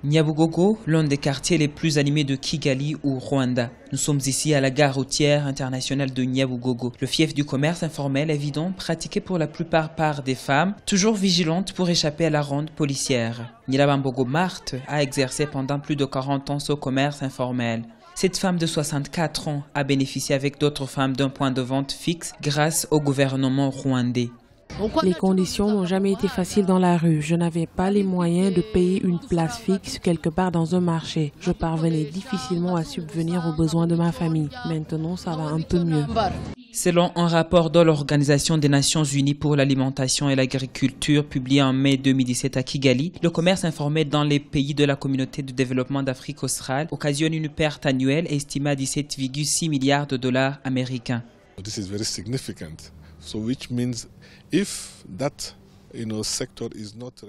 Nyabugogo, l'un des quartiers les plus animés de Kigali ou Rwanda. Nous sommes ici à la gare routière internationale de Nyabugogo. Le fief du commerce informel évident, pratiqué pour la plupart par des femmes, toujours vigilantes pour échapper à la ronde policière. Nyirabambogo Marthe a exercé pendant plus de 40 ans ce commerce informel. Cette femme de 64 ans a bénéficié avec d'autres femmes d'un point de vente fixe grâce au gouvernement rwandais. Les conditions n'ont jamais été faciles dans la rue. Je n'avais pas les moyens de payer une place fixe quelque part dans un marché. Je parvenais difficilement à subvenir aux besoins de ma famille. Maintenant, ça va un peu mieux. Selon un rapport de l'Organisation des Nations Unies pour l'alimentation et l'agriculture publié en mai 2017 à Kigali, le commerce informel dans les pays de la communauté de développement d'Afrique australe occasionne une perte annuelle estimée à 17,6 milliards de dollars américains. This is very significant. So which means if that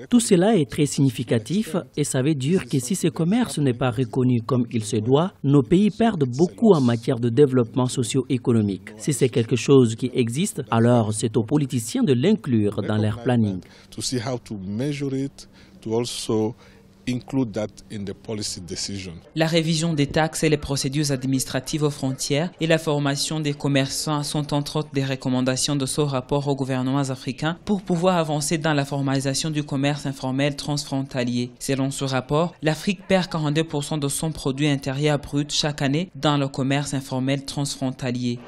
Tout cela est très significatif et ça veut dire que si ce commerce n'est pas reconnu comme il se doit, nos pays perdent beaucoup en matière de développement socio-économique. Si c'est quelque chose qui existe, alors c'est aux politiciens de l'inclure dans leur planning. La révision des taxes et les procédures administratives aux frontières et la formation des commerçants sont entre autres des recommandations de ce rapport aux gouvernements africains pour pouvoir avancer dans la formalisation du commerce informel transfrontalier. Selon ce rapport, l'Afrique perd 42% de son produit intérieur brut chaque année dans le commerce informel transfrontalier.